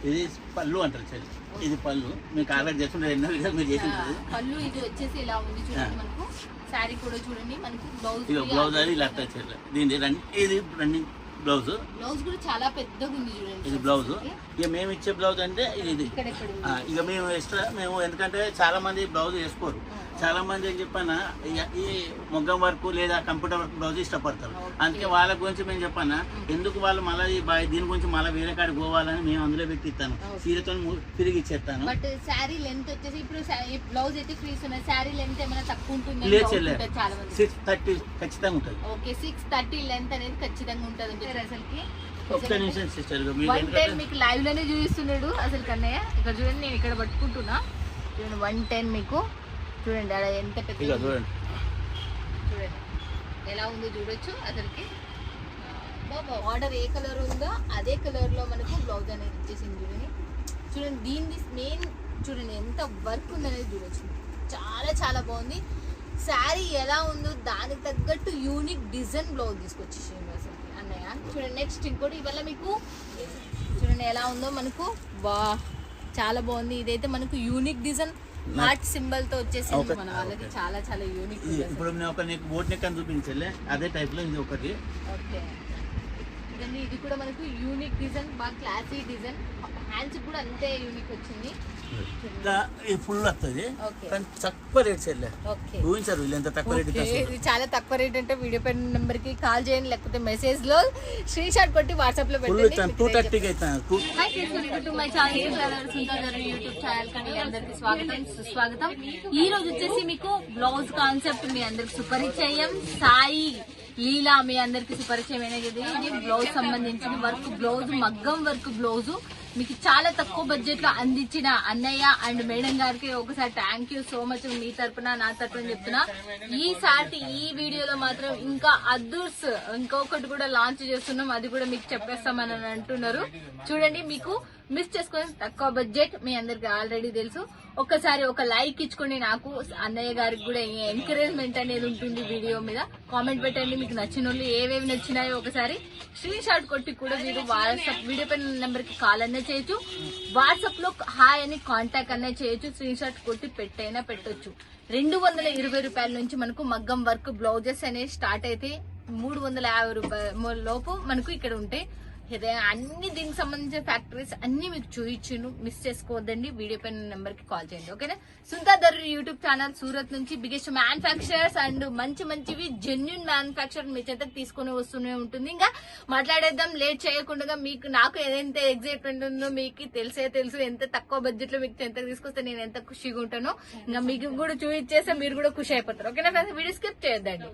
ఇది పళ్ళు అంటారు చెల్లి. ఇది పళ్ళు మీకు ఆర్డర్ చేస్తుంటే ఎన్నో విధాలు మీరు చేసి పళ్ళు ఇది వచ్చేసి ఇలా ఉంది చూడండి. మనకు శారీ కూడా చూడండి. మనకు బ్లౌజ్ బ్లౌజ్ అది ఇలా చెల్లి. దీని ఇది రన్నింగ్ బ్లౌజ్. బ్లౌజ్ కూడా చాలా పెద్దగా ఉంది చూడండి. ఇది బ్లౌజ్. ఇక మేము ఇచ్చే బ్లౌజ్ అంటే ఇది ఇక మేము ఎక్స్ట్రా మేము ఎందుకంటే చాలా మంది బ్లౌజ్ వేసుకోరు. చాలా మంది ఏం చెప్పానా ఈ మొగ్గం వర్క్ లేదా కంప్యూటర్ వర్క్ బ్లౌజ్ ఇష్టపడతారు. అందుకే వాళ్ళ గురించి మేము చెప్పానా ఎందుకు వాళ్ళు మళ్ళీ దీని గురించి మళ్ళీ వేరే కాడికి పోవాలని మేము అందులో పెట్టి ఇస్తాను. సీరతో తిరిగి ఇచ్చేస్తాను. బట్ శారీ లెంత్ వచ్చేసి ఇప్పుడు బ్లౌజ్ అయితే ఫ్రీస్ ఉన్నాయి. శారీ లెంత్ ఏమైనా తక్కువ ఉంటుంది? 630 ఖచ్చితంగా ఉంటుంది. ఓకే 630 లెంత్ అనేది ఖచ్చితంగా ఉంటుంది అసలుకి. ఒక్క నిమిషం సిస్టర్ మీకు లైవ్ లోనే చూపిస్తున్నాడు అసలు కన్నయ్య. ఇక్కడ చూడండి నేను ఇక్కడ పట్టుకుంటున్నా చూడండి. 110 మీకు చూడండి అలా ఎంత పెద్ద చూడండి ఎలా ఉందో చూడొచ్చు అసలుకి. ఆర్డర్ ఏ కలర్ ఉందో అదే కలర్ లో మనకు బ్లౌజ్ అనేది ఇచ్చేసింది చూడండి. చూడండి దీని మెయిన్ చూడండి ఎంత వర్క్ ఉందనేది చూడొచ్చు. చాలా చాలా బాగుంది. శారీ ఎలా ఉందో దానికి తగ్గట్టు యూనిక్ డిజైన్ బ్లౌజ్ తీసుకొచ్చేసింది అసలు అన్నయ్య. చూడండి నెక్స్ట్ ఇంకోటి ఇవాళ మీకు చూడండి ఎలా ఉందో మనకు. బా చాలా బాగుంది. ఇదైతే మనకు యూనిక్ డిజైన్ హార్ట్ సింబల్ తో వచ్చేసింది మన వాళ్ళకి. చాలా చాలా యూనిక్. ఇప్పుడు నేను ఒక నీకు బోట్ నెక్ అని చూపించలే అదే టైప్ లో ఇది ఒకటి. ఓకే ఇదండి ఇది కూడా మనకు యూనిక్ డిజైన్. బాగా క్లాసీ డిజైన్. హ్యాండ్స్ కూడా అంతే యూనిక్ వచ్చింది. ఫుల్ వస్తుంది కానీ తక్కువ రేట్ చెల్లె. ఊహించారు వీళ్ళు ఎంత తక్కువ రేట్. ఇది చాలా తక్కువ రేట్ అంటే వీడియో పైన నెంబర్ కి కాల్ చేయండి లేకపోతే మెసేజ్ లో స్క్రీన్ షాట్ కొట్టి వాట్సాప్ లో పెట్టండి. 230 అవుతాను. యూట్యూబ్ ఛానల్ కానీ అందరికి స్వాగతం సుస్వాగతం. ఈ రోజు వచ్చేసి మీకు బ్లౌజ్ కాన్సెప్ట్ మీ అందరికి సుపరిచయం. సాయి లీలా మీ అందరికి సుపరిచయం అనేది. ఇది బ్లౌజ్ సంబంధించిన వర్క్ బ్లౌజ్ మగ్గం వర్క్ బ్లౌజ్ మీకు చాలా తక్కువ బడ్జెట్ లో అందించిన అన్నయ్య అండ్ మేడం గారికి ఒకసారి థ్యాంక్ యూ సో మచ్. మీ తరపున నా తరపున చెప్తున్నా. ఈసారి ఈ వీడియోలో మాత్రం ఇంకా అదర్స్ ఇంకొకటి కూడా లాంచ్ చేస్తున్నాం. అది కూడా మీకు చెప్పేస్తామని అంటున్నారు. చూడండి మీకు మిస్ చేసుకుని తక్కువ బడ్జెట్ మీ అందరికి ఆల్రెడీ తెలుసు. ఒక్కసారి ఒక లైక్ ఇచ్చుకోండి. నాకు అన్నయ్య గారికి కూడా ఎంకరేజ్మెంట్ అనేది ఉంటుంది. వీడియో మీద కామెంట్ పెట్టండి. మీకు నచ్చిన వాళ్ళు ఏవేవి నచ్చినాయో ఒకసారి స్క్రీన్ షాట్ కొట్టి కూడా మీరు వాట్సాప్ వీడియో పైన నెంబర్ కి కాల్ అనే చేయొచ్చు. వాట్సాప్ లో హాయ్ అని కాంటాక్ట్ అనే చేయొచ్చు. స్క్రీన్ షాట్ కొట్టి పెట్టైనా పెట్టొచ్చు. 220 రూపాయల నుంచి మనకు మగ్గం వర్క్ బ్లౌజెస్ అనేవి స్టార్ట్ అయితే 350 రూపాయల లోపు మనకు ఇక్కడ ఉంటాయి. అన్ని దీనికి సంబంధించిన ఫ్యాక్టరీస్ అన్ని మీకు చూయించును. మిస్ చేసుకోవద్దండి. వీడియో పైన నెంబర్ కి కాల్ చేయండి. ఓకేనా. సుంతా దర్రి యూట్యూబ్ ఛానల్ సూరత్ నుంచి బిగ్గెస్ట్ మ్యానుఫ్యాక్చరర్స్ అండ్ మంచి మంచివి జెన్యున్ మ్యానుఫ్యాక్చర్ మీ చేతకు తీసుకుని వస్తూనే ఉంటుంది. ఇంకా మాట్లాడేద్దాం లేట్ చేయకుండా. మీకు నాకు ఎంత ఎగ్జైట్మెంట్ ఉందో మీకు తెలుసు. ఎంత తక్కువ బడ్జెట్ లో మీకు ఎంత తీసుకొస్తే నేను ఎంత ఖుషిగా ఉంటానో ఇంకా మీకు కూడా చూపించేస్తే మీరు కూడా ఖుషి అయిపోతారు. ఓకేనా ఫ్రెండ్స్. వీడియో స్కిప్ చేయొద్దండి.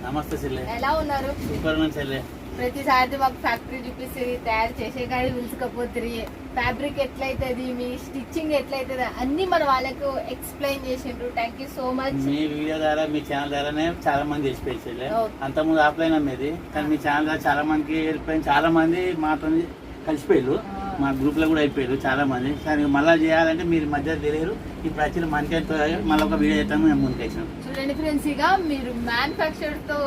నమస్తే చెల్లె. ఎలా ఉన్నారు? చెల్లె ప్రతిసారి మాకు ఫ్యాక్టరీ చూపిస్తుంది. తయారు చేసే కాడి పిలుచుకపోతుంది. ఫ్యాబ్రిక్ ఎట్లయితుంది మీ స్టిచ్చింగ్ ఎట్లయితుంది అన్ని మన వాళ్ళకు ఎక్స్ప్లెయిన్ చేసిండ్రు. Thank you so much. Me video ద్వారా మీ ఛానల్ ద్వారానే చాలా మంది తెలిసిపోయి అంతకుముందు ఆఫ్లైన్ అమ్మేది కానీ మీ ఛానల్ ద్వారా చాలా మందికి వెళ్ళిపోయింది. చాలా మంది మాతో కలిసిపోయారు. మా గ్రూప్ లో కూడా అయిపోయారు చాలా మంది. కానీ మళ్ళీ చేయాలంటే మీరు మధ్య తెలియరు. ఇప్పుడు వచ్చిన మనకి మళ్ళీ ఒక వీడియో చేస్తాము మేము ముందుకు వచ్చినాం. చూడండి ఫ్రెండ్స్ ఇక మీరు మ్యానుఫ్యాక్చర్ తో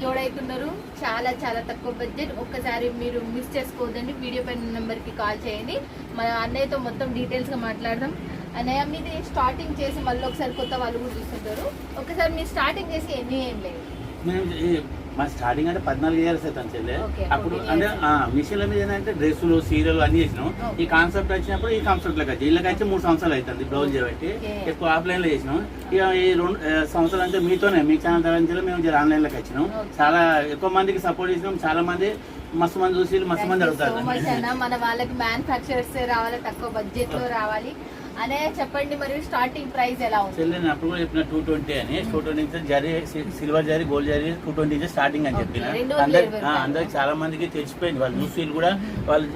జోడవుతున్నారు. చాలా చాలా తక్కువ బడ్జెట్. ఒక్కసారి మీరు మిస్ చేసుకోవద్దండి. వీడియో పైన నెంబర్ కి కాల్ చేయండి. మన అన్నయ్యతో మొత్తం డీటెయిల్స్ గా మాట్లాడదాం. అన్నయ్య మీది స్టార్టింగ్ చేసి మళ్ళీ ఒకసారి కొత్త వాళ్ళు కూడా చూస్తుంటారు. ఒకసారి మీరు స్టార్టింగ్ చేసి ఎన్ని ఏం లేదు మా స్టార్టింగ్ అంటే 14 ఇయర్స్ అవుతాను చెల్లె. అప్పుడు అంటే మిషన్ల మీద ఏంటంటే డ్రెస్సులు సీరియల్ అన్ని చేసినాం. ఈ కాన్సెప్ట్ వచ్చినప్పుడు ఈ కాన్సెప్ట్ లోకి వచ్చి ఇళ్ళకి వచ్చి 3 సంవత్సరాలు అవుతుంది బ్లౌజ్ చేయబట్టి. ఎక్కువ ఆఫ్లైన్ లో చేసినాం. ఇక ఈ 2 సంవత్సరాలు అంటే మీతోనే మీ ఛానల్ ద్వారా మేము ఆన్లైన్ లోకి వచ్చినాం. చాలా ఎక్కువ మందికి సపోర్ట్ చేసినాం. చాలా మంది మస్తు మంది చూసి మస్తు మంది అడుగుతారు. మన వాళ్ళకి మ్యానుఫ్యాక్చరర్స్ రావాలి, తక్కువ బడ్జెట్ లో రావాలి. అనే చెప్పండి మరి స్టార్టింగ్ ప్రైస్ ఎలా ఉంది? నేను అప్పుడు కూడా చెప్పిన 220 అని. 220 zari silver zari gold zari 220 starting అని చెప్పిన. అందరికి చాలా మందికి తెలిసిపోయింది. వాళ్ళు చూసి కూడా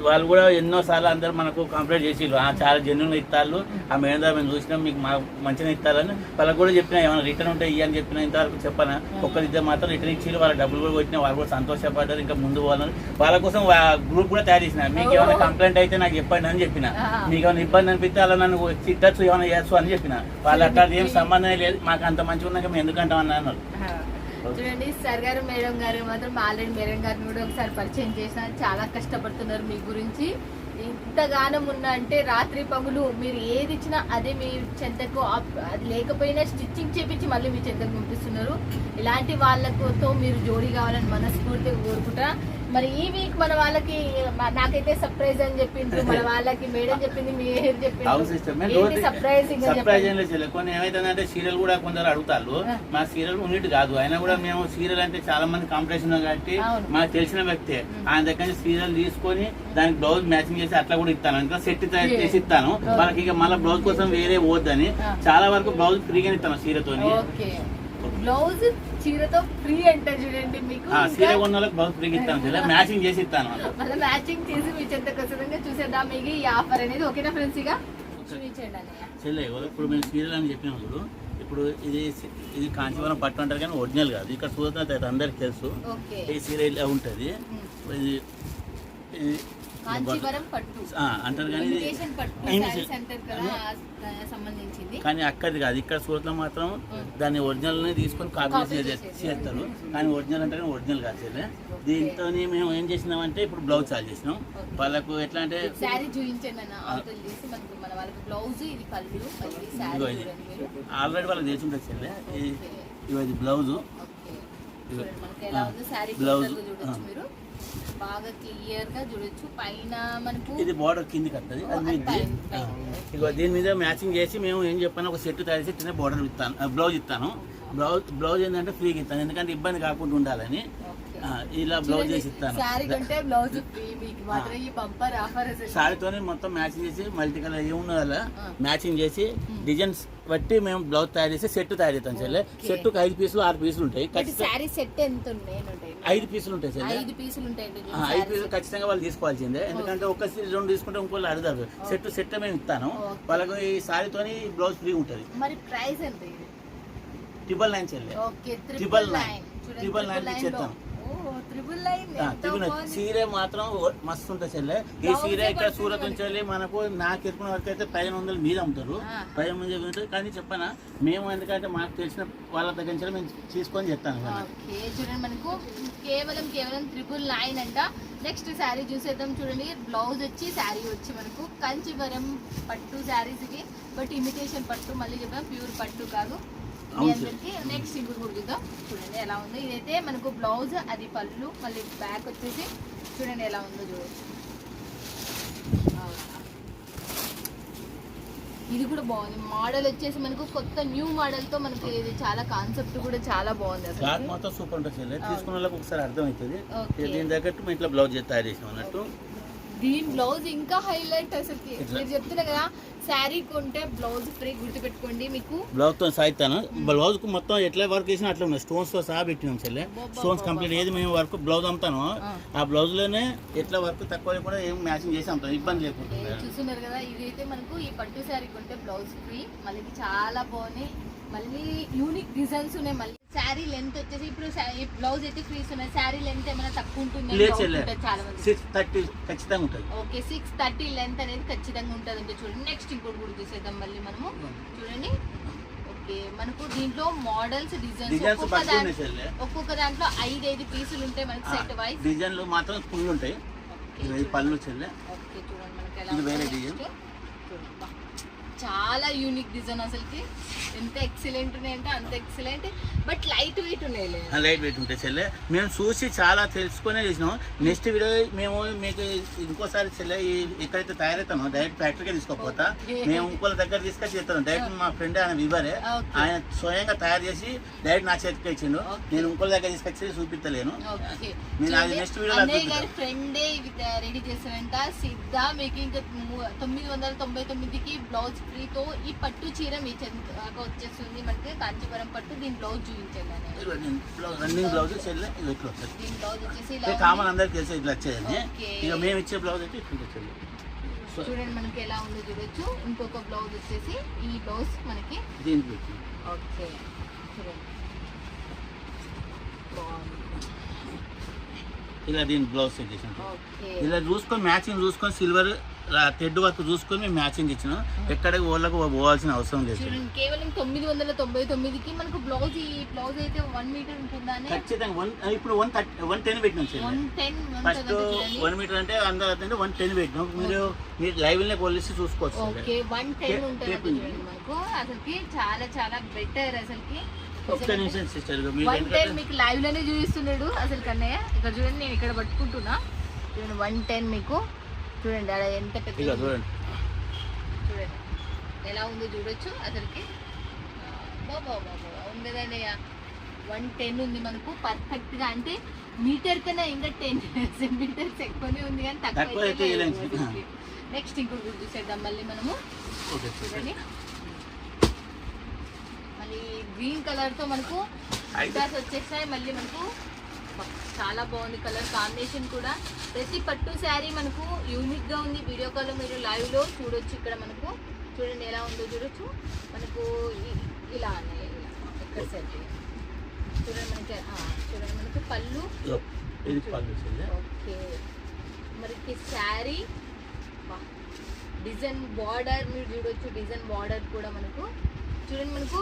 వాళ్ళు కూడా ఎన్నో సార్లు అందరు మనకు కంప్లైంట్ చేసి చాలా జెన్యున్ ఇస్తారు. ఆ మేడం మేము చూసినాం మీకు మంచిగా ఇస్తారని వాళ్ళకి కూడా చెప్పిన. ఏమైనా రిటర్న్ ఉంటే ఇవ్వని చెప్పిన. ఇంతవరకు చెప్పనా ఒక్కరిద్దరు మాత్రం రిటర్న్ ఇచ్చి వాళ్ళ డబ్బులు కూడా కొట్టినా. వాళ్ళు కూడా సంతోషపడ్డారు. ఇంకా ముందు పోవాలని వాళ్ళ కోసం గ్రూప్ కూడా తయారు చేసిన. మీకు ఏమైనా కంప్లైంట్ అయితే నాకు చెప్పండి అని చెప్పిన. మీకు ఏమైనా ఇబ్బంది అనిపిస్తే అలా నన్ను తిట్టచ్చు ఏమైనా చేయొచ్చు అని చెప్పిన. వాళ్ళు అట్లా ఏం సంబంధం లేదు, మాకు అంత మంచిగా ఉన్నాక మేము ఎందుకంటాం అన్నారు. చూడండి సార్ గారు మేడం గారు మాత్రం ఆల్రెడీ మేడం గారిని కూడా ఒకసారి పరిచయం చేసిన, చాలా కష్టపడుతున్నారు మీ గురించి. ఇంతగానం ఉన్నా అంటే రాత్రి పగులు మీరు ఏది ఇచ్చినా అదే మీ చెంతకు, అది లేకపోయినా స్టిచ్చింగ్ చేపించి మళ్ళీ మీ చెంతకు పంపిస్తున్నారు. ఇలాంటి వాళ్ళతో మీరు జోడీ కావాలని మనస్ఫూర్తిగా కోరుకుంటా. మరి ఈ వీక్ మన వాళ్ళకి నాకైతే సర్ప్రైజ్ అని చెప్పిండ్రు, మన వాళ్ళకి మేడం చెప్పింది, మీరు చెప్పింది సర్ప్రైజింగ్. కొన్ని ఏమైతుందంటే సీరియల్ కూడా కొందరు అడుగుతారు, మా సీరియల్ ఉన్నట్టు కాదు. అయినా కూడా మేము సీరియల్ అంటే చాలా మంది కాంపిటీషన్ కాబట్టి మాకు తెలిసిన వ్యక్తే ఆయన దగ్గర నుంచి సీరియల్ తీసుకొని దానికి బ్లౌజ్ మ్యాచింగ్ చేసి అట్లా కూడా ఇస్తాను. ఇంకా సెట్ తయారు చేసి ఇస్తాను వాళ్ళకి. ఇక మళ్ళీ బ్లౌజ్ కోసం వేరే పోద్దని చాలా వరకు బ్లౌజ్ ఫ్రీగా ఇస్తాను చీరతో. బ్లౌజ్ చీరతో ఫ్రీ అంటే చూడండి, మీకు చీర కొన్న వాళ్ళకి బ్లౌజ్ ఫ్రీగా ఇస్తాను, మ్యాచింగ్ చేసి ఇస్తాను. మళ్ళీ మ్యాచింగ్ చేసి మీ చెంత ఖచ్చితంగా చూసేద్దాం. మీకు ఈ ఆఫర్ అనేది ఓకేనా ఫ్రెండ్స్? ఇక చెల్లె ఇప్పుడు మేము సీరియల్ అని చెప్పినాం చూడు, ఇప్పుడు ఇది కాంచీవరం పట్టు అంటారు కానీ ఒరిజినల్ కాదు. ఇక్కడ చూసినట్టు అందరికి తెలుసు ఈ సీరియల్ ఉంటుంది. ఇది కాంచీవరం పట్టు అంటారు కానీ సంబంధించింది, కానీ అక్కడిది కాదు. ఇక్కడ సూరత్ లో మాత్రం దాన్ని ఒరిజినల్ తీసుకొని కాపీ చేస్తారు, కానీ ఒరిజినల్ అంటే ఒరిజినల్ కాదు. దీంతో మేము ఏం చేసినామంటే ఇప్పుడు బ్లౌజ్ చార్జ్ చేసినాం వాళ్ళకు. ఎట్లా అంటే శారీ చూపించండి ఆల్రెడీ వాళ్ళకి తెలిసి ఉంటుంది చెల్లె. ఇది బ్లౌజు, బ్లౌజ్ బాగా క్లియర్ గా చూడొచ్చు. పైన మనకు ఇది బార్డర్ కిందికి వస్తుంది, ఇగో దీని మీద మ్యాచింగ్ చేసి మేము ఏం చెప్పాను, ఒక సెట్ తయారు చేసి బార్డర్ ఇస్తాను, బ్లౌజ్ ఇస్తాను. బ్లౌజ్ ఏంటంటే ఫ్రీగా ఇస్తాను, ఎందుకంటే ఇబ్బంది కాకుండా ఉండాలని. ఇలా బ్లౌజ్ చేసి ఇస్తాను. సారీతోనే మొత్తం మ్యాచింగ్ చేసి మల్టీ కలర్ ఏమున్నదా మ్యాచింగ్ చేసి డిజైన్స్ బట్టి మేము బ్లౌజ్ తయారు చేసి సెట్ తయారు చేస్తాం చెల్లె. సెట్ 5 పీసులు 6 పీసులు ఉంటాయి. 5 పీసులు ఉంటాయి చెల్లె. 5 పీసులు ఖచ్చితంగా వాళ్ళు తీసుకోవాల్సిందే, ఎందుకంటే ఒక 2 తీసుకుంటే ఇంకోళ్ళు అడుగుతారు. సెట్ మేము ఇస్తాను వాళ్ళకు. ఈ సారీతోని బ్లౌజ్ ఫ్రీ ఉంటుంది. మరి ప్రైస్ ఎంత? 999 చెల్లె. 999 ఇచ్చేస్తాను. సీర మాత్రం మస్తు ఉంటుంది చెల్లె. ఈ సీర ఇక్కడ సూరత్ నుంచి వెళ్ళి మనకు నాకు ఎత్తుకున్న వరకు అయితే 1500 మీద అమ్ముతారు, 1500 ఉంటుంది. కానీ చెప్పనా మేము ఎందుకంటే మాకు తెలిసిన వాళ్ళ దగ్గర నుంచి మేము తీసుకొని చెప్తాను. చూడండి మనకు కేవలం 999 అంట. నెక్స్ట్ శారీ చూసేద్దాం. చూడండి బ్లౌజ్ వచ్చి శారీ వచ్చి మనకు కంచివరం పట్టు శారీస్ కి, బట్ ఇమిటేషన్ పట్టు, మళ్ళీ చెప్పాం ప్యూర్ పట్టు కాదు. నెక్స్ట్ ఇంకోటి కూడా చూద్దాం. చూడండి ఎలా ఉందో. ఇదైతే మనకు బ్లౌజ్, అది పళ్ళు, మళ్ళీ బ్యాక్ వచ్చేసి చూడండి ఎలా ఉందో చూడండి. ఇది కూడా బాగుంది. మోడల్ వచ్చేసి మనకు కొత్త న్యూ మోడల్ తో మనకి ఇది చాలా కాన్సెప్ట్ కూడా చాలా బాగుంది. అసలు మొత్తం సూపర్ ఉంటుంది. తీసుకున్న వాళ్ళకి ఒకసారి అర్థం అవుతుంది. దీని తగ్గట్టు మేము ఇట్లా బ్లౌజ్ తయారు చేసాం అన్నట్టు. దీని బ్లౌజ్ ఇంకా హైలైట్ అసలుకి. మీరు చెప్తున్నా కదా శారీ కొంటే బ్లౌజ్ ఫ్రీ, గుర్తుపెట్టుకోండి. మీకు బ్లౌజ్ తో సాయితాను. బ్లౌజ్ కు మొత్తం ఎట్లా వర్క్ చేసినా అట్లా ఉన్నాయి. స్టోన్స్ తో సహా పెట్టినాం చెల్లె. స్టోన్స్ కంప్లీట్ ఏది మేము వర్క్ బ్లౌజ్ అమ్ముతాను ఆ బ్లౌజ్ లోనే ఎట్లా వర్క్ తక్కువ కూడా ఏం మ్యాచింగ్ చేసి అమ్ముతాం, ఇబ్బంది లేకుండా. చూస్తున్నారు కదా, ఇదైతే మనకు ఈ పట్టు శారీ కొంటే బ్లౌజ్ ఫ్రీ. మళ్ళీ చాలా బాగున్నాయి, మళ్ళీ యూనిక్ డిజైన్స్ ఉన్నాయి. మళ్ళీ శారీ లెంత్ వచ్చేసి ఇప్పుడు బ్లౌజ్ అయితే ఫ్రీస్ ఉన్నాయి. శారీ లెంత్ ఏమైనా తక్కువ ఉంటుంది? చాలా మంది 630 ఖచ్చితంగా ఉంటుంది. ఓకే 630 లెంత్ అనేది ఖచ్చితంగా ఉంటుంది అంటే చూడండి. నెక్స్ట్ ఇంకోటి కూడా చూసేద్దాం మళ్ళీ మనము. చూడండి ఓకే మనకు దీంట్లో మోడల్స్ డిజైన్స్ ఒక్కొక్క దాంట్లో 5 పీసులు ఉంటాయి మనకి సెట్ వైజ్. డిజైన్లు మాత్రం ఫుల్ ఉంటాయి. పళ్ళు చెల్లె. ఓకే చూడండి మనకి ఎలా వేరే డిజైన్, చాలా యూనిక్ డిజైన్. అసలుకి ఎంత ఎక్సలెంట్ ఉన్నాయంటే అంత ఎక్సలెంట్, బట్ లైట్ వెయిట్ ఉన్నాయి. లైట్ వెయిట్ ఉంటాయి చెల్లె. మేము చూసి చాలా తెలుసుకునే చేసినాం. నెక్స్ట్ వీడియో మేము మీకు ఇంకోసారి చెల్లె ఎక్కడైతే తయారవుతామో డైరెక్ట్ ఫ్యాక్టరీకే తీసుకోకపోతా, మేము ఇంకోళ్ళ దగ్గర తీసుకొచ్చి చెప్తాను. డైరెక్ట్ మా ఫ్రెండ్ ఆయన వివరే, ఆయన స్వయంగా తయారు చేసి డైరెక్ట్ నా చేతికి ఇచ్చిండు. నేను ఇంకోళ్ళ దగ్గర తీసుకొచ్చి చూపించలేను. నేను అది నెక్స్ట్ వీడియో ఫ్రెండే రెడీ చేశానంట సిద్ధ. మీకు ఇంకా 999కి బ్లౌజ్ ఫ్రీతో ఈ పట్టు చీర మీ చెంతగా వచ్చేస్తుంది మనకి. కాంచీపురం పట్టు. దీని బ్లౌజ్ చూపించండి. రన్నింగ్ బ్లౌజ్ చెల్లె. ఇది ఇట్లా దీని బ్లౌజ్ వచ్చేసి కామన్ అందరికి తెలిసి ఇట్లా వచ్చేది. ఇక మేము ఇచ్చే బ్లౌజ్ అయితే ఇట్లా వచ్చేది. చూడండి మనకి ఎలా ఉందో చూడొచ్చు. ఇంకొక బ్లౌజ్ వచ్చేసి ఈ బ్లౌజ్ మనకి దీనికి ఓకే చూడండి ఇలా దీని బ్లౌజ్ సెట్ చేసాం. ఇలా చూసుకొని మ్యాచింగ్ చూసుకొని సిల్వర్ తెడ్డు వరకు చూసుకొని మేము మ్యాచింగ్ ఇచ్చినాం. ఎక్కడికి వాళ్ళకు పోవాల్సిన అవసరం లేదు. చూడండి కేవలం 999కి మనకు బ్లౌజ్ ఈ బ్లౌజ్ అయితే 1 మీటర్ ఉంటుందా ఖచ్చితంగా. ఇప్పుడు 110 పెట్టినాం సార్. 110 ఫస్ట్ 1 మీటర్ అంటే అందరూ 110 పెట్టినాం. మీరు లైవ్ లో కొలిసి చూసుకోవచ్చు. ఓకే 110 ఉంటుంది చూడండి మనకు. అసలుకి చాలా చాలా బెటర్ అసలుకి. ఒక్క నిమిషం సిస్టర్, 110 మీకు లైవ్ లోనే చూపిస్తున్నాడు అసలు కన్నయ్య. ఇక్కడ చూడండి నేను ఇక్కడ పట్టుకుంటున్నా చూడండి. 110 మీకు చూడండి అలా ఎంత పెద్ద చూడండి ఎలా ఉందో చూడొచ్చు అసలుకి. ఉంది కదన్నయ్య 110 ఉంది మనకు పర్ఫెక్ట్ గా. అంటే మీటర్ కన్నా ఇంకా 10 సెంటీమీటర్స్ ఎక్కువనే ఉంది కానీ తక్కువ. నెక్స్ట్ ఇంకొకటి చూసేద్దాం మళ్ళీ మనము. చూడండి మళ్ళీ గ్రీన్ కలర్ తో మనకు ఐటాస్ వచ్చేసాయి. మళ్ళీ మనకు చాలా బాగుంది కలర్ కాంబినేషన్ కూడా. ప్రతి పట్టు శారీ మనకు యూనిక్ గా ఉంది. వీడియో కాల్ మీరు లైవ్ లో చూడొచ్చు. ఇక్కడ మనకు చూడండి ఎలా ఉందో చూడొచ్చు. మనకు ఇలా అన్నాయి ఎక్కడ సెట్ చూడండి మనకి. చూడండి మనకు పళ్ళు. ఓకే మనకి శారీ డిజైన్ బార్డర్ మీరు చూడొచ్చు. డిజైన్ బార్డర్ కూడా మనకు చూడండి. మనకు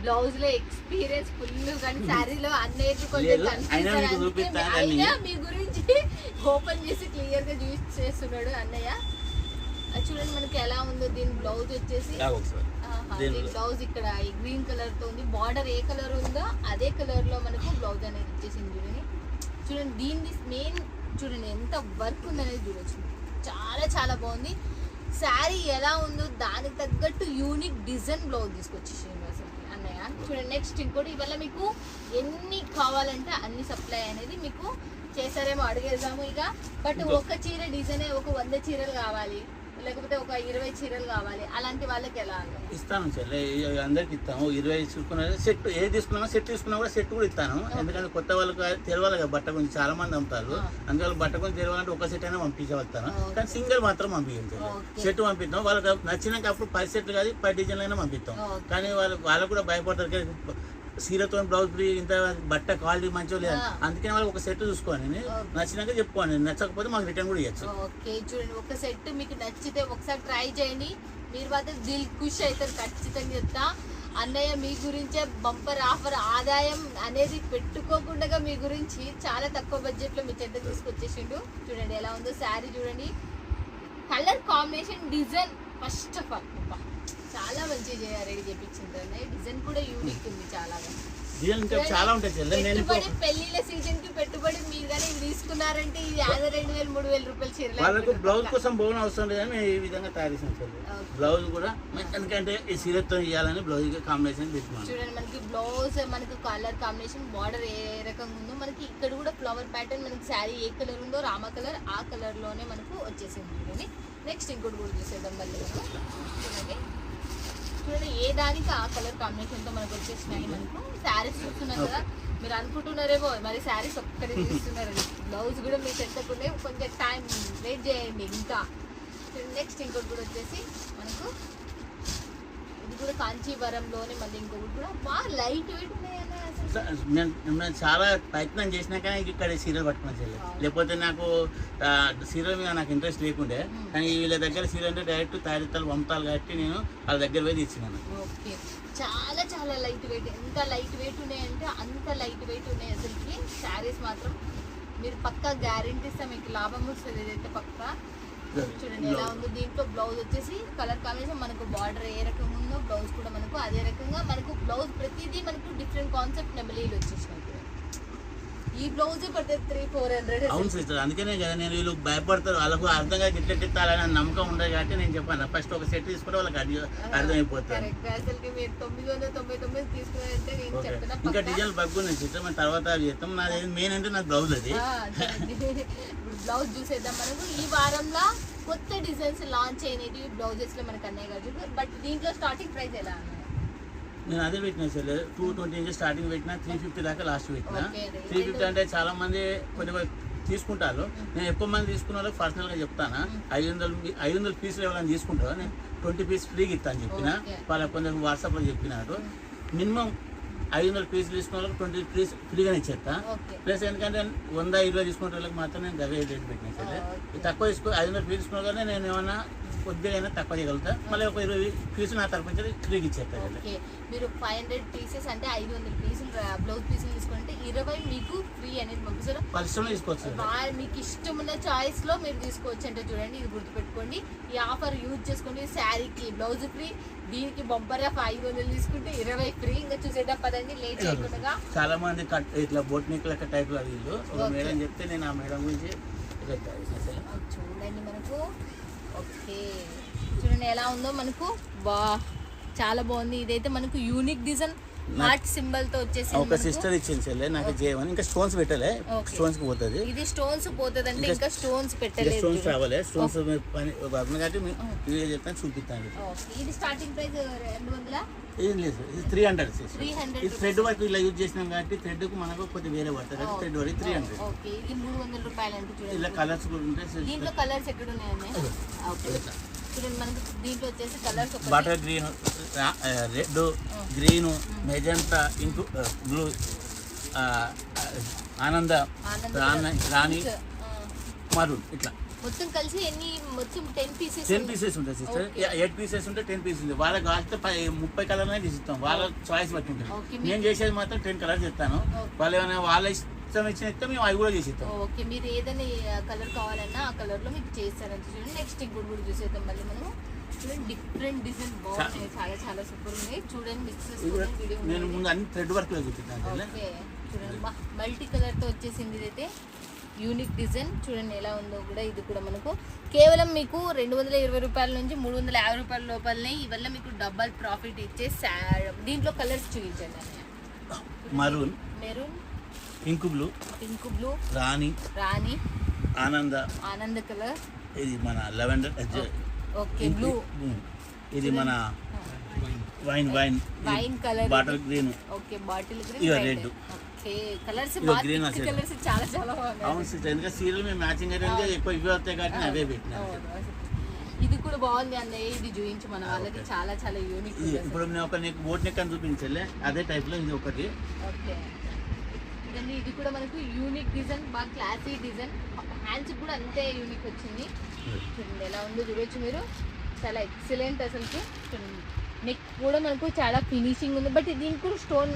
బ్లౌజ్ లో ఎక్స్పీరియన్స్ ఫుల్ కానీ శారీలో అన్నిటి కొంచెం అయినా మీ గురించి ఓపెన్ చేసి క్లియర్ గా చేస్తున్నాడు అన్నయ్య. చూడండి మనకి ఎలా ఉందో. దీని బ్లౌజ్ వచ్చేసి బ్లౌజ్ ఇక్కడ గ్రీన్ కలర్ తో ఉంది. బార్డర్ ఏ కలర్ ఉందో అదే కలర్ లో మనకు బ్లౌజ్ అనేది ఇచ్చేసింది చూడండి. చూడండి దీని మెయిన్ చూడండి ఎంత వర్క్ ఉందనేది చూడొచ్చు. చాలా చాలా బాగుంది. శారీ ఎలా ఉందో దానికి తగ్గట్టు యూనిక్ డిజైన్ బ్లౌజ్ తీసుకొచ్చేసింది అసలు అన్నయ్య. చూడండి నెక్స్ట్ ఇంకోటి ఇవాళ మీకు ఎన్ని కావాలంటే అన్ని సప్లై అనేది మీకు చేశారేమో అడిగేద్దాము ఇక. బట్ ఒక చీర డిజైన్ ఒక 100 చీరలు కావాలి లేకపోతే ఒక 20 చీరలు కావాలి అలాంటి వాళ్ళకి ఎలా ఇస్తాను సార్. అందరికి ఇస్తాము. 20 తీసుకున్నా సెట్ ఏది తీసుకున్నా సెట్ తీసుకున్నా కూడా సెట్ కూడా ఇస్తాను. ఎందుకంటే కొత్త వాళ్ళకి తెలవాలి కదా బట్ట గురించి. చాలా మంది అమ్ముతారు. అందువల్ల బట్ట గురించి తెలవాలంటే ఒక సెట్ అయినా పంపించవస్తాను. కానీ సింగిల్ మాత్రం పంపించాను. సెట్ పంపిస్తాం. వాళ్ళకి నచ్చినాక అప్పుడు 10 సెట్లు కాదు 10 డిజైన్లు అయినా పంపిస్తాం. కానీ వాళ్ళకు కూడా భయపడతారు. సీరతో బ్లౌజ్ ఫ్రీ ఇంత బట్ట క్వాలిటీ మంచిగా లేదు. అందుకని వాళ్ళకి ఒక సెట్ చూసుకోండి. నచ్చినాక చెప్పుకోండి. నచ్చకపోతే మాకు రిటర్న్ కూడా ఇవ్వచ్చు. ఓకే చూడండి ఒక సెట్ మీకు నచ్చితే ఒకసారి ట్రై చేయండి. మీరు మాత్రం దిల్ ఖుష్ అవుతారు ఖచ్చితంగా చెప్తా. అన్నయ్య మీ గురించే బంపర్ ఆఫర్ ఆదాయం అనేది పెట్టుకోకుండా మీ గురించి చాలా తక్కువ బడ్జెట్ లో మీ చెడ్డ తీసుకొచ్చేసిండు. చూడండి ఎలా ఉందో శారీ చూడండి. Colour combination design first of all చాలా మంచిగా రెడీ చేయించింది. డిజైన్ కూడా యూనిక్ ఉంది చాలా. పెట్టుబడి పెళ్లిళ్ళ సీజన్ కి పెట్టుబడి మీరు కానీ తీసుకున్నారంటే ఇది 2,000-3,000 రూపాయల చీర. వాళ్ళకు బ్లౌజ్ కోసం బోన్ అవసరం లేదని ఈ విధంగా తయారు చేసాం. బ్లౌజ్ కూడా ఎందుకంటే ఈ సీరతో ఇవ్వాలని బ్లౌజ్ కాంబినేషన్ తీసుకున్నాం. చూడండి మనకి బ్లౌజ్ మనకి కలర్ కాంబినేషన్ బార్డర్ ఏ రకంగా ఉందో మనకి ఇక్కడ కూడా ఫ్లవర్ ప్యాటర్న్ మనకి శారీ ఏ కలర్ ఉందో రామ కలర్ ఆ కలర్ లోనే మనకు వచ్చేసింది చూడండి. నెక్స్ట్ ఇంకోటి కూడా చూసేద్దాం మళ్ళీ చూడండి. చూడండి ఏ దానికి ఆ కలర్ కాంబినేషన్ తో మనకు వచ్చేసినాయి. మనకు శారీస్ చూస్తున్నారు కదా మీరు అనుకుంటున్నారేమో మరి శారీస్ ఒక్కడే చూస్తున్నారండి. బ్లౌజ్ కూడా మీరు చెత్తకుండే కొంచెం టైం వెయిట్ చేయండి. ఇంకా నెక్స్ట్ ఇంకోటి కూడా వచ్చేసి మనకు ఇది కూడా కాంచీవరంలోనే మళ్ళీ ఇంకొకటి కూడా బాగా లైట్ వెయిట్ ఉన్నాయన్న. నేను చాలా ప్రయత్నం చేసినా కానీ ఇక్కడ సీరియల్ పట్టుకున్నా చెల్లి. లేకపోతే నాకు సీరియల్ మీద నాకు ఇంట్రెస్ట్ లేకుండే. కానీ వీళ్ళ దగ్గర సీరియల్ అంటే డైరెక్ట్ తయారీతలు పంపుతారు కాబట్టి నేను వాళ్ళ దగ్గర పోయి తీసుకున్నాను. ఓకే చాలా చాలా లైట్ వెయిట్. ఎంత లైట్ వెయిట్ ఉన్నాయంటే అంత లైట్ వెయిట్ ఉన్నాయి అసలుకి. శారీస్ మాత్రం మీరు పక్కా గ్యారెంటీ ఇస్తా మీకు లాభం వస్తుంది ఏదైతే పక్కా. చూడండి ఎలా ఉందో. దీంట్లో బ్లౌజ్ వచ్చేసి కలర్ కాంబినేషన్ మనకు బార్డర్ ఏ రకంగా ఉందో బ్లౌజ్ కూడా మనకు అదే రకంగా మనకు బ్లౌజ్ ప్రతిదీ మనకు డిఫరెంట్ కాన్సెప్ట్ నెమలీలు వచ్చేసినాయి. ఈ బ్లౌజ్ పడుతుంది 300-400. అవును సిస్టర్. అందుకనే కదా నేను వీళ్ళు భయపడతారు. వాళ్ళకు అర్థంగా గిట్ల తిట్టాలని నమ్మకం ఉండదు కాబట్టి నేను చెప్పాను ఫస్ట్ ఒక సెట్ తీసుకుంటే వాళ్ళకి అర్థమైపోతుంది. మీరు 999 తీసుకున్నారంటే నేను చెప్తున్నా. ఇంకా డిజైన్ బగ్గున్నాయి సిస్టర్. మన తర్వాత చేస్తాం. నాది మెయిన్ అంటే నాకు బ్లౌజ్ అది. బ్లౌజ్ చూసేద్దాం. మనకు ఈ వారంలో కొత్త డిజైన్స్ లాంచ్ అయినవి బ్లౌజెస్ లో మనకు అన్నాయి కదా. బట్ దీంట్లో స్టార్టింగ్ ప్రైస్ ఎలా? నేను అదే పెట్టినా సార్. 220 నుంచి స్టార్టింగ్ పెట్టినా 350 దాకా లాస్ట్ పెట్టినా. 350 అంటే చాలా మంది కొద్దిగా తీసుకుంటారు. నేను ఎక్కువ మంది తీసుకున్న వాళ్ళకి పర్సనల్గా చెప్తాను. 500 పీసులు ఎవరైనా తీసుకుంటారో నేను 20 పీస్ ఫ్రీగా ఇస్తాను చెప్పిన. వాళ్ళకి కొంచెం వాట్సాప్లో చెప్పినారు. మినిమం 500 పీసులు తీసుకున్న వాళ్ళకి 20 పీస్ ఫ్రీగా ఇచ్చేస్తా. ఓకే ప్లస్ ఎందుకంటే 100-20 తీసుకునే వాళ్ళకి మాత్రం నేను గవే రేట్ పెట్టినా సరే తక్కువ 500 పీస్ తీసుకున్నా కానీ నేను ఏమన్నా కొద్దిగా అయినా తక్కువ చేయగలుగుతా. మళ్ళీ ఒక 20 పీసులు నా తరపు నుంచి ఫ్రీగా ఇచ్చేస్తాను. ఓకే మీరు 500 పీసెస్ అంటే 500 పీసులు బ్లౌజ్ పీసులు తీసుకుంటే 20 మీకు ఫ్రీ అనేది పంపిస్తారు. పరిశ్రమ తీసుకోవచ్చు. మీకు ఇష్టం ఉన్న చాయిస్ లో మీరు తీసుకోవచ్చు అంటే చూడండి, ఇది గుర్తుపెట్టుకోండి. ఈ ఆఫర్ యూజ్ చేసుకోండి. శారీకి బ్లౌజ్ ఫ్రీ, దీనికి బంపర్ 500 తీసుకుంటే 20 ఫ్రీ. ఇంకా చూసేటప్పుడు పదండి లేట్ చేయకుండా. చాలా మంది ఇట్లా బొట్నిక్ లెక్క టైప్ లో వీళ్ళు మేడం చెప్తే నేను ఆ మేడం గురించి చూడండి మనకు. ఓకే చూడండి ఎలా ఉందో మనకు. బా చాలా బాగుంది. ఇదైతే మనకు యూనిక్ డిజైన్ హార్ట్ సింబల్ తో వచ్చేసి ఒక సిస్టర్ ఇచ్చింది చెల్లె నాకు చేయమని. ఇంకా స్టోన్స్ పెట్టలే, స్టోన్స్ కి పోతుంది. ఇది స్టోన్స్ పోతుంది అంటే ఇంకా స్టోన్స్ పెట్టలేదు. స్టోన్స్ రావాలి. స్టోన్స్ పని కాబట్టి ఇదే చెప్తాను చూపిస్తాను. ఇది స్టార్టింగ్ ప్రైస్ 200. ఏం లేదు, ఇది 300. ఇది థ్రెడ్ వర్క్ ఇలా యూజ్ చేసినాం కాబట్టి థ్రెడ్ కు మనకు కొద్దిగా వేరే పడుతుంది. Thread work 300. ఓకే ఇది 300 రూపాయలు అంటే చూడండి. ఇలా కలర్స్ కూడా ఉంటాయి. దీంట్లో కలర్స్ ఎక్కడ ఉన్నాయండి? ఓకే చూడండి మనకు దీంట్లో వచ్చేసి colours butter green, red, green, magenta, ink blue, ఆనంద, రాణి, మరూన్, ఇట్లా మొత్తం కలిసి మొత్తం 10 పీసెస్ ఉంటాయి సిస్టర్. 8 పీసెస్ ఉంటే 10 పీసెస్ ఉంది. వాళ్ళకి కాస్తే 30 కలర్లే తీసిస్తాం. వాళ్ళ చాయిస్ బట్టి ఉంటుంది. నేను చేసేది మాత్రం 10 కలర్స్ చెప్తాను. వాళ్ళు ఏమైనా వాళ్ళ ఇష్టం ఇచ్చినట్టు మేము అవి కూడా చేసిస్తాం. ఓకే మీరు ఏదైనా కలర్ కావాలన్నా ఆ కలర్ లో మీకు చేస్తారని చూడండి. నెక్స్ట్ ఇంకోటి కూడా చూసేద్దాం మళ్ళీ మనము. చూడండి డిఫరెంట్ డిజైన్ బాగున్నాయి, చాలా చాలా సూపర్ ఉన్నాయి. చూడండి మిక్స్ చేసుకోండి వీడియో. నేను ముందు అన్ని థ్రెడ్ వర్క్ లో చూపిస్తాను. ఓకే చూడండి మల్టీ కలర్ తో వచ్చేసింది. ఇదైతే యూనిక్ డిజైన్ చూడండి ఎలా ఉందో కూడా. ఇది కూడా మనకు కేవలం మీకు 220 రూపాయల నుంచి 350 రూపాయల లోపలనే. ఇవల్ల మీకు డబల్ ప్రాఫిట్ ఇచ్చే దీంట్లో కలర్స్ చూపించండి. మరూన్, పింక్ బ్లూ, రాణి, ఆనంద కలర్, ఇది మన లెవెండర్, ఓకే బ్లూ, ఇది మన wine colour, bottle green, okay bottle green, red. Okay colours colours చాలా చాలా బాగున్నాయి. అవును సిస్టర్, ఎందుకంటే సీరియల్ మేము మ్యాచింగ్ అయితే ఎక్కువ ఇవి వస్తాయి కాబట్టి అవే పెట్టినా. ఇది కూడా బాగుంది అన్నయ్య. ఇది చూపించి మన వాళ్ళకి చాలా చాలా యూనిక్. ఇప్పుడు నేను ఒక నీకు బోట్ నెక్ అని చూపించలే, అదే టైప్ లో ఇది ఒకటి. ఓకే ఇదండి, ఇది కూడా మనకు యూనిక్ డిజైన్, బాగా క్లాసీ డిజైన్. హ్యాండ్స్ కూడా అంతే యూనిక్ వచ్చింది. చూడండి ఎలా ఉందో చూడొచ్చు మీరు. చాలా ఎక్సలెంట్ అసలుకి. చూడండి నెక్ కూడా మనకు చాలా ఫినిషింగ్ ఉంది. బట్ దీనికి కూడా స్టోన్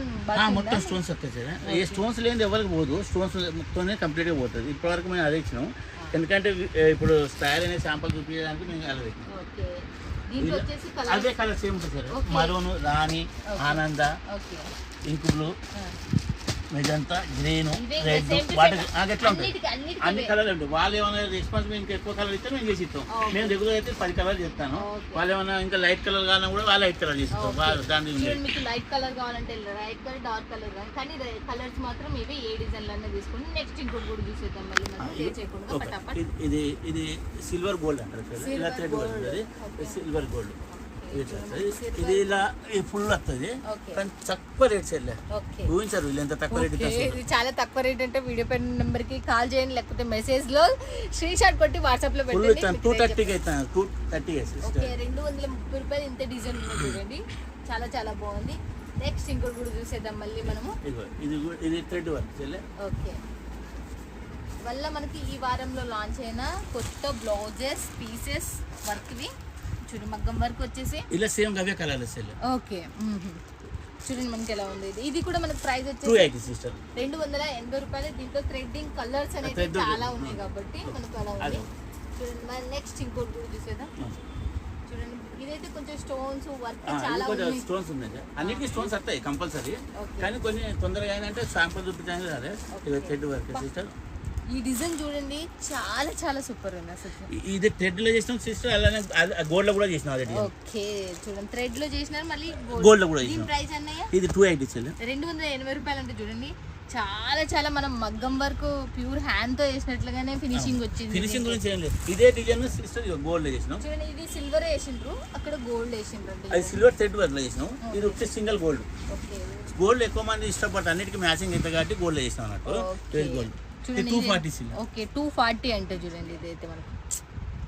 మొత్తం స్టోన్స్ వస్తాయి సార్. ఏ స్టోన్స్ లేని ఎవరికి పోదు, స్టోన్స్ మొత్తం కంప్లీట్ గా పోతుంది. ఇప్పటివరకు మేము అదే ఇచ్చినాం. ఎందుకంటే ఇప్పుడు స్టైల్ అనే శాంపుల్ చూపించడానికి మేము అలా పెట్టినాం. అదే కలర్ సేమ్ ఉంటుంది సార్. మరూన్, రాణి, ఆనంద, ink blue, magenta, green, red, వాటి ఎట్లా ఉంటాయి అన్ని కలర్లు ఉంటాయి. వాళ్ళు ఏమైనా రెస్పాన్స్ మేము ఎక్కువ కలర్ ఇస్తే మేము చేసి ఇస్తాం. మేము రెగ్యులర్ అయితే 10 కలర్ చెప్తాను. వాళ్ళు ఏమైనా ఇంకా లైట్ కలర్ కావాలన్నా కూడా వాళ్ళు లైట్ కలర్ చేస్తాం. దాని మీకు లైట్ కలర్ కావాలంటే లైట్ కలర్, డార్క్ కలర్ కానీ కలర్స్ మాత్రం ఇవి ఏ డిజైన్ లోనే తీసుకోండి. నెక్స్ట్ ఇంకోటి కూడా చూసేద్దాం మళ్ళీ మనం. ఇది సిల్వర్ గోల్డ్ అంటారు. ఇలా థ్రెడ్ గోల్డ్, సిల్వర్ గోల్డ్. ఇది ఇలా ఫుల్ వస్తుంది కానీ తక్కువ రేట్ ఊహించారు వీళ్ళు ఎంత తక్కువ రేట్. ఇది చాలా తక్కువ రేట్ అంటే వీడియో పైన నెంబర్ కి కాల్ చేయండి, లేకపోతే మెసేజ్ లో స్క్రీన్ షాట్ కొట్టి వాట్సాప్ లో పెట్టండి. 230 అవుతాను. 230 230 రూపాయలు ఇంత డిజైన్ ఉంది చూడండి. చాలా చాలా బాగుంది. నెక్స్ట్ ఇంకోటి కూడా చూసేద్దాం మళ్ళీ మనము. ఇది థ్రెడ్ వర్క్. ఓకే వల్ల మనకి ఈ వారంలో లాంచ్ అయిన కొత్త బ్లౌజెస్ పీసెస్ వర్క్వి చూడండి. మగ్గం వర్క్ వచ్చేసి ఇలా సేమ్ అవే కలర్. ఓకే చూడండి మనకి ఎలా ఉంది. ఇది కూడా మనకి ప్రైస్ వచ్చేసి 280 రూపాయలు. దీంట్లో థ్రెడ్డింగ్ కలర్స్ అనేది చాలా ఉన్నాయి కాబట్టి మనకు అలా ఉంది. చూడండి నెక్స్ట్ ఇంకోటి కూడా చూసేద్దాం. చూడండి ఇదైతే కొంచెం స్టోన్స్ వర్క్ చాలా ఉంది. స్టోన్స్ ఉన్నాయి, అన్నిటికీ స్టోన్స్ వస్తాయి కంపల్సరీ. కానీ కొన్ని తొందరగా ఏంటంటే శాంపుల్ చూపించడానికి రాలే. Thread work sister. ఈ డిజైన్ చూడండి చాలా చాలా సూపర్ ఉంది అసలు. ఇది థ్రెడ్ లో చేసిన సిస్టర్, అలానే గోల్డ్ లో కూడా చేసిన. ఓకే చూడండి థ్రెడ్ లో చేసినారు, మళ్ళీ గోల్డ్ లో కూడా చేసిన. దీని ప్రైస్ అన్నయ్య ఇది 280 280 రూపాయలు అంటే చూడండి చాలా చాలా మనం మగ్గం వర్క్ ప్యూర్ హ్యాండ్ తో చేసినట్లుగానే ఫినిషింగ్ వచ్చింది. ఫినిషింగ్ గురించి ఏం లేదు, ఇదే డిజైన్ సిస్టర్ గోల్డ్ లో చేసినాం. చూడండి ఇది సిల్వర్ వేసిండ్రు, అక్కడ గోల్డ్ వేసిండ్రు. అది సిల్వర్ థ్రెడ్ వర్క్ లో చేసినాం. ఇది వచ్చి సింగిల్ గోల్డ్. ఓకే గోల్డ్ ఎక్కువ మంది ఇష్టపడతారు, అన్నిటికీ మ్యాచింగ్ అయితే కాబట్టి గోల్డ్ లో చేసినాం అన్నట్టు. గోల్డ్ 240. ఓకే 240 అంటే చూడండి ఇదైతే మనకు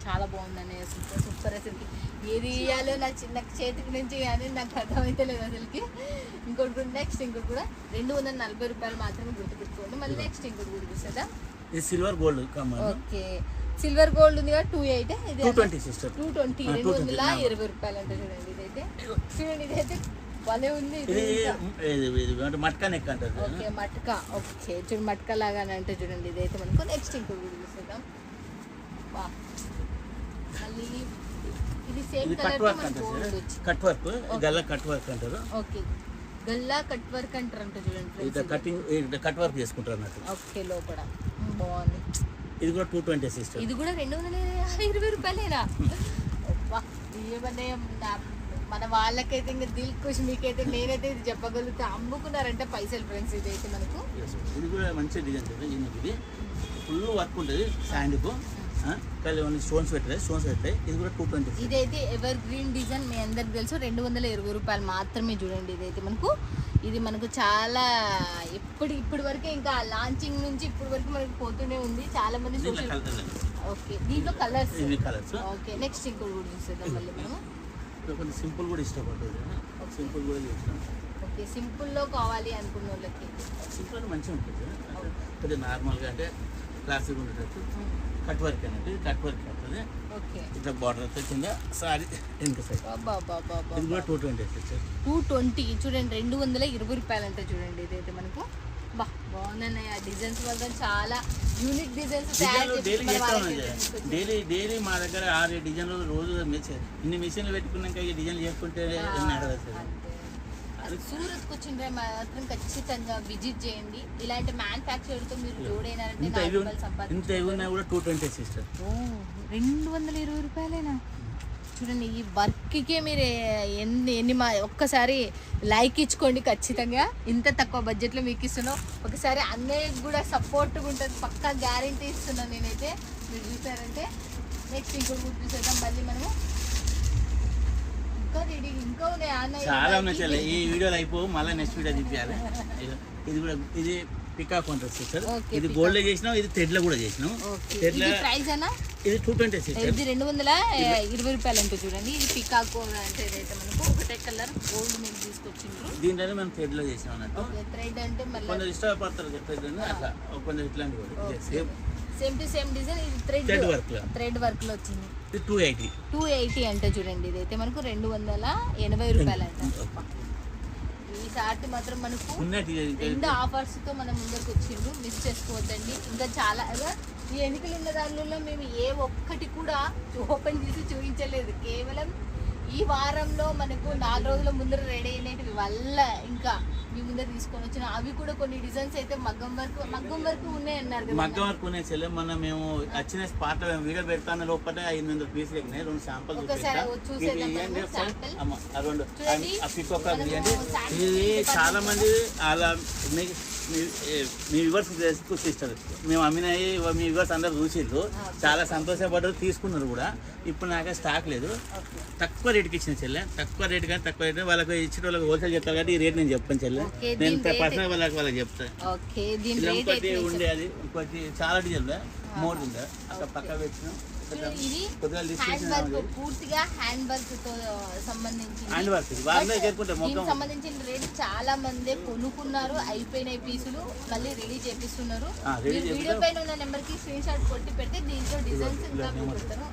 చాలా బాగుందని సూపర్ సూపర్ అసలుకి ఏది ఇయ్యాలో నా చిన్న చేతికి నుంచి కానీ నాకు అర్థమైతే లేదు అసలుకి. ఇంకోటి కూడా నెక్స్ట్ ఇంకోటి కూడా 240 రూపాయలు మాత్రమే గుర్తుపెట్టుకోండి. మళ్ళీ నెక్స్ట్ ఇంకోటి కూడా చూసేదా ఇది silver gold. Okay silver gold ఉంది కదా 28 ఇది 220 సిస్టర్ 220 220 రూపాయలు అంటే చూడండి. ఇదైతే చూడండి ఇదైతే భలే ఉంది. ఇది మట్కా నెక్ అంటారు. ఓకే మట్కా. ఓకే చూడండి మట్కా లాగానే అంటే చూడండి. ఇదైతే మనకు నెక్స్ట్ ఇంకోటి కూడా చూసేద్దాం. మళ్ళీ ఇది సేమ్ కలర్ లో మనకు గోల్డ్ వచ్చి cut work Galla cut work అంటారు. ఓకే గల్లా కట్ వర్క్ అంటారు అంటే చూడండి. ఇది కటింగ్ కట్ వర్క్ చేసుకుంటారు అన్నట్టు. ఓకే లోపల బాగుంది. ఇది కూడా 220 సిస్టర్. ఇది కూడా 220 రూపాయలేనా? మన వాళ్ళకైతే ఇంకా దిల్ ఖుష్. మీకైతే నేనైతే ఇది చెప్పగలుగుతా అమ్ముకున్నారంటే పైసలు ఫ్రెండ్స్. ఇదైతే మనకు ఇది కూడా మంచి డిజైన్. ఇది ఫుల్ వర్క్ ఉంటుంది శాండ్కు స్టోన్స్ పెట్టాయి. ఇది కూడా 220. ఇదైతే ఎవర్ గ్రీన్ డిజైన్ మీ అందరికి తెలుసు. 220 రూపాయలు మాత్రమే చూడండి. ఇదైతే ఇది మనకు చాలా ఇప్పటి వరకే ఇంకా లాంచింగ్ నుంచి ఇప్పటి వరకు మనకి పోతూనే ఉంది. చాలా మంది ఓకే దీంట్లో కలర్స్. ఓకే నెక్స్ట్ ఇంకోటి కూడా చూసేద్దాం. మళ్ళీ మనము కొంచెం సింపుల్ కూడా ఇష్టపడుతుంది. సింపుల్ కూడా చేస్తాం. ఓకే సింపుల్లో కావాలి అనుకున్న వాళ్ళకి సింపుల్ మంచిగా ఉంటుంది. కొద్దిగా నార్మల్గా అంటే క్లాసిక్ ఉండేటట్టు కట్ వర్క్ అనేది కట్ వర్క్ అవుతుంది. ఓకే ఇట్లా బార్డర్ కింద సారీ వెనుక సైడ్. ఇది కూడా 220 చూడండి 220 రూపాయలు అంటే చూడండి. ఇదైతే మనకు బాగున్నాయి. ఆ డిజైన్స్ వల్ల చాలా యూనిక్ డిజైన్స్ డైలీ మా దగ్గర 6 డిజైన్లు రోజు ఇన్ని మిషన్లు పెట్టుకున్నాక ఈ డిజైన్లు చేసుకుంటే సూరత్కి వచ్చిండ్రే మాత్రం ఖచ్చితంగా విజిట్ చేయండి. ఇలాంటి మ్యానుఫ్యాక్చర్తో మీరు జోడైనారంటే ఇంత కూడా 220 సిస్టర్. 220 రూపాయలేనా? చూడండి ఈ వర్క్కే మీరు ఒక్కసారి లైక్ ఇచ్చుకోండి ఖచ్చితంగా. ఇంత తక్కువ బడ్జెట్లో మీకు ఇస్తున్నాను. ఒకసారి అన్నయ్యకి కూడా సపోర్ట్గా ఉంటుంది. పక్కా గ్యారంటీ ఇస్తున్నాను నేనైతే. మీరు చూసారంటే నెక్స్ట్ ఇంకోటి చూసేద్దాం. మళ్ళీ మనము చాలా ఉన్నాయి. ఈ వీడియోలో అయిపో మళ్ళీ నెక్స్ట్ వీడియో చూపించాలి. ఇది కూడా ఇది పికాక్ ఉంటుంది సిస్టర్. ఇది గోల్డ్ చేసినాం. ఇది థ్రెడ్ లో కూడా చేసినాం. థ్రెడ్ లో ప్రైస్ అన్న ఇది 220 సిస్టర్. ఇది 220 రూపాయలు అంటే చూడండి. ఇది పికాక్ అంటే ఏదైతే మనకు ఒకటే కలర్ గోల్డ్ మీద తీసుకొచ్చిండ్రు. దీంట్లోనే మనం థ్రెడ్ లో చేసినాం అన్నట్టు. థ్రెడ్ అంటే మళ్ళీ కొంచెం ఇష్టపడతారు థ్రెడ్ అట్లా కొంచెం ఇట్లాంటి కూడా సేమ్ టు సేమ్ డిజైన్. ఇది థ్రెడ్ వర్క్ లో వచ్చింది. 280 అంటే చూడండి. ఇదైతే మనకు 280 రూపాయలు అంట. ఈ సార్ట్ మాత్రం మనకు 2 ఆఫర్స్ తో మనం ముందరకు వచ్చిండ్రు. మిస్ చేసుకోవద్దండి. ఇంకా చాలా ఈ ఎన్నికలు ఉన్న దానిలో మేము ఏ ఒక్కటి కూడా ఓపెన్ చేసి చూపించలేదు. కేవలం ఈ వారంలో మనకు 4 రోజుల ముందర రెడీ అయినవి వల్ల ఇంకా మీ ముందర తీసుకొని వచ్చిన అవి కూడా కొన్ని డిజైన్స్ అయితే మగ్గం వరకు ఉన్నాయి అన్నారు కదా. మగ్గం వరకు ఉన్నాయి చెల్లె. మొన్న మేము వచ్చిన స్పాట్ వీడియో పెడతాను లోపల 500 పీసులు ఎక్కినాయి. 2 శాంపుల్ ఇది చాలా మంది అలా మీ వ్యూవర్స్ సిస్టర్ మేము అమ్మినాయి. మీ వ్యూవర్స్ అందరు చూసిళ్ళు. చాలా సంతోషపడ్డారు. తీసుకున్నారు కూడా. ఇప్పుడు నాకే స్టాక్ లేదు. తక్కువ రేటుకి ఇచ్చిన చెల్లె. తక్కువ రేటు కానీ తక్కువ రేటు వాళ్ళకి ఇచ్చిన వాళ్ళకి హోల్సేల్ చెప్తారు కాబట్టి ఈ రేట్ నేను చెప్పాను చెల్లె. నేను పర్సనల్ వాళ్ళకి చెప్తాను. ఇంకోటి ఉండే అది ఇంకోటి చాలా డిజైన్ 3 ఉండే అక్కడ పక్క పెట్టిన పూర్తిగా హ్యాండ్ వర్క్ తో సంబంధించిన రేట్ చాలా మంది కొనుక్కున్నారు. అయిపోయినాయి పీసులు మళ్ళీ రెడీ చేపిస్తున్నారు. వీడియో పైన ఉన్న నెంబర్ కి స్క్రీన్ షాట్ కొట్టి పెడితే దీంట్లో డిజైన్స్ ఇంకా పెడతారు.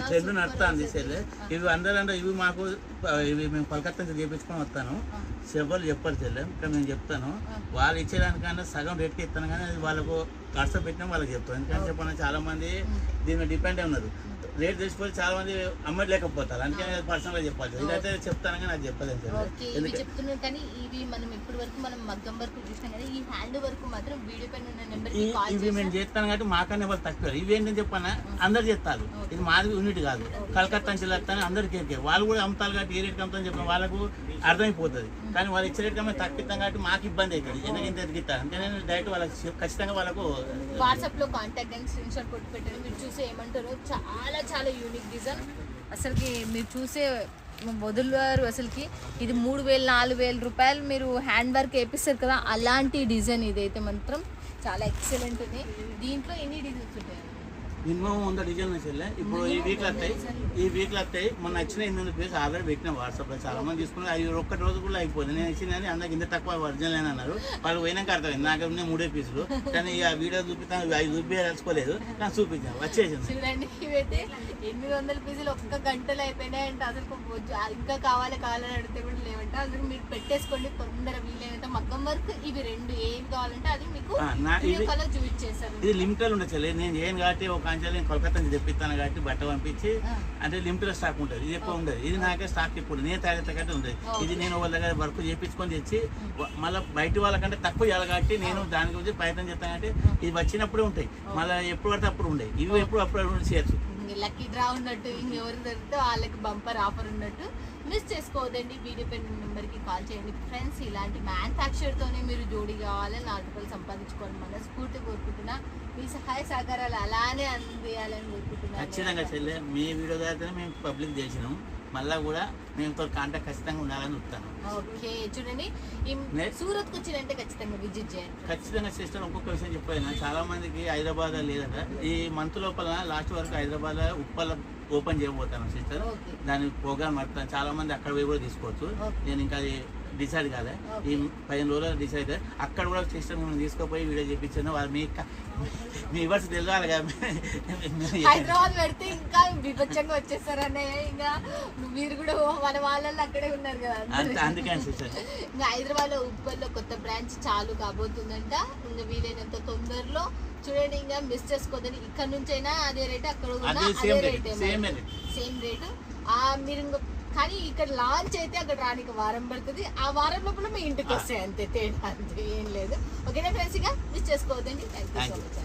ట్రెండ్ నడుతుంది సెల్. ఇవి అందరూ ఇవి మాకు ఇవి మేము కలకత్తా నుంచి చేయించుకొని వస్తాను. ఎవరు చెప్పారు చెల్లె. ఇక్కడ నేను చెప్తాను. వాళ్ళు ఇచ్చేదానికన్నా సగం రేట్కి ఇస్తాను కానీ అది వాళ్ళకు వాట్సాప్ పెట్టినా వాళ్ళకి చెప్తాను. ఎందుకంటే చెప్పాను చాలా మంది దీని మీద డిపెండ్ అయి ఉన్నారు. రేట్ తెలిసిపోయి చాలా మంది అమ్మలేకపోతారు. అందుకే పర్సనల్గా చెప్పాలి. ఇదైతే చెప్తాను కానీ అది చెప్పలేదు. చెప్తున్నాను కానీ ఇవి మనం ఇప్పటి వరకు మనం మగ్గం వరకు చూసినాం కదా. ఈ హ్యాండ్ వర్క్ మాత్రం వీడియో పైన ఉన్న నెంబర్ ఇవి మేము చేస్తాను కాబట్టి మాకన్నా వాళ్ళు తక్కువ. ఇవి ఏంటని చెప్పాను అందరు చెప్తారు. ఇది మాది యూనిట్ కాదు. కలకత్తా నుంచి వెళ్తాను అందరికీ. వాళ్ళు కూడా అమ్ముతారు కాబట్టి ఏ రేట్కి అమ్ముతాను చెప్పిన వాళ్ళకు అర్థమైపోతుంది. కానీ వాళ్ళు ఇచ్చే రేట్ కన్నా తక్కువ ఇస్తాం కాబట్టి మాకు ఇబ్బంది అవుతుంది. ఎందుకు ఇంత ఎదిగిస్తారు అంటే నేను డైరెక్ట్ వాళ్ళకి ఖచ్చితంగా వాళ్ళకు వాట్సాప్ లో కాంటాక్ట్ అండ్ స్క్రీన్ షాట్ కొట్టి పెట్టండి. మీరు చూసే ఏమంటారు చాలా చాలా యూనిక్ డిజైన్. అసలుకి మీరు చూసే వదులువారు. అసలుకి ఇది 3000-4000 రూపాయలు మీరు హ్యాండ్ వర్క్ వేపిస్తారు కదా. అలాంటి డిజైన్ ఇదైతే మాత్రం చాలా ఎక్సలెంట్ ఉంది. దీంట్లో ఎన్ని డిజైన్స్ ఉంటాయి? మినిమం 100 డిజైన్లు చెల్లె. ఇప్పుడు ఈ వీక్లో వస్తాయి. మొన్న వచ్చిన 800 పీస్ ఆల్రెడీ పెట్టిన వాట్సాప్లో. చాలా మంది తీసుకున్నారు. అవి ఒక్కటి రోజు కూడా అయిపోయింది. నేను ఇచ్చిందని అందరికి ఇంత తక్కువ ఒరిజినల్ అని అన్నారు. వాళ్ళు పోయినాక అర్థమైంది నాకు ఉన్నాయి 3 పీసులు. కానీ ఆ వీడియో చూపిస్తాను, అవి చూపించుకోలేదు. నాకు చూపించాను, వచ్చేసింది. చూడండి, ఇవైతే 800 పీసులు ఒక్క గంటలో అయిపోయినాయంటే అసలు ఇంకా కావాలని అడిగితే కూడా లేవంటే అసలు మీరు పెట్టేసుకోండి తొందర వీలైనంత. మగ్గం వర్క్ ఇవి 2 ఏం కావాలంటే అది మీకు కలర్ చూపించేస్తారు. ఇది లిమిటెడ్ ఉండొచ్చు. నేను చేయను కాబట్టి ఒక అంచెలు నేను కోల్కతా నుంచి తెప్పిస్తాను కాబట్టి బట్ట పంపించి అంటే లిమిటెడ్ స్టాక్ ఉంటుంది. ఇది ఎక్కువ ఉండదు. ఇది నాకే స్టాక్ ఇప్పుడు నేను తగ్గట్టు ఉంటుంది. ఇది నేను వాళ్ళ దగ్గర వర్క్ చేయించుకొని తెచ్చి మళ్ళీ బయట వాళ్ళకంటే తక్కువ చేయాలి కాబట్టి నేను దాని గురించి ప్రయత్నం చేస్తాను. అంటే ఇది వచ్చినప్పుడే ఉంటాయి, మళ్ళీ ఎప్పుడు పడితే అప్పుడు ఉంటాయి. ఇవి ఎప్పుడు అప్పుడు చేయొచ్చు. లక్కీ డ్రా ఉన్నట్టు, ఇంకెవరు దొరికితే వాళ్ళకి బంపర్ ఆఫర్ ఉన్నట్టు. మిస్ చేసుకోవద్దండి. వీడియో పైన నెంబర్కి కాల్ చేయండి ఫ్రెండ్స్. ఇలాంటి మ్యానుఫ్యాక్చర్తోనే మీరు జోడీ కావాలని 4 రూపాయలు సంపాదించుకోవాలి. మనస్ఫూర్తి కోరుకుంటున్నా. మీ సహాయ సహకారాలు అలానే అందియాలని కోరుకుంటున్నాను. ఖచ్చితంగా చెల్లె, మీ వీడియో ద్వారా మేము పబ్లిక్ చేసినాం. మళ్ళీ కూడా మేము కాంటాక్ట్ ఖచ్చితంగా ఉండాలని చెప్తాను. ఓకే, చూడండి సూరత్కి వచ్చినంటే ఖచ్చితంగా విజిట్ చేయండి. ఖచ్చితంగా సిస్టర్. ఇంకొక విషయం చెప్పాను, చాలా మందికి హైదరాబాద్ లేదట. ఈ మంత్ లోపల లాస్ట్ వరకు హైదరాబాద్ ఉప్పల్ ఓపెన్ చేయబోతాను సిస్టర్. దాని ప్రోగ్రామ్ పడతాను. చాలా మంది అక్కడ పోయి కూడా తీసుకోవచ్చు. నేను ఇంకా అది డిసైడ్ కాలే. ఈ 15 రోజులు డిసైడ్. అక్కడ కూడా సిస్టర్ మేము తీసుకుపోయి వీడియో చేయించాను. వాళ్ళు మీ వర్స్ తెలియాలి కదా. హైదరాబాద్ పెడితే ఇంకా విపచ్చంగా వచ్చేస్తారనే, ఇంకా మీరు కూడా మన వాళ్ళల్లో అక్కడే ఉన్నారు కదా. అందుకని సిస్టర్ ఇంకా హైదరాబాద్ లో ఉప్పల్లో కొత్త బ్రాంచ్ చాలు కాబోతుందంట. ఇంకా వీలైనంత తొందరలో చూడండి. ఇంకా మిస్ చేసుకోదని. ఇక్కడ నుంచి అయినా అదే రేట్, అక్కడ సేమ్ రేటు. మీరు ఇంకా కానీ ఇక్కడ లాంచ్ అయితే అక్కడ రానికి వారం పడుతుంది. ఆ వారం లోపల మీ ఇంటికి వస్తాయి. అంతే తేడా, అంతే ఏం లేదు. ఓకేనా ఫ్రెండ్స్, ఇక మిస్ చేసుకోవద్దండి. Thank you so much.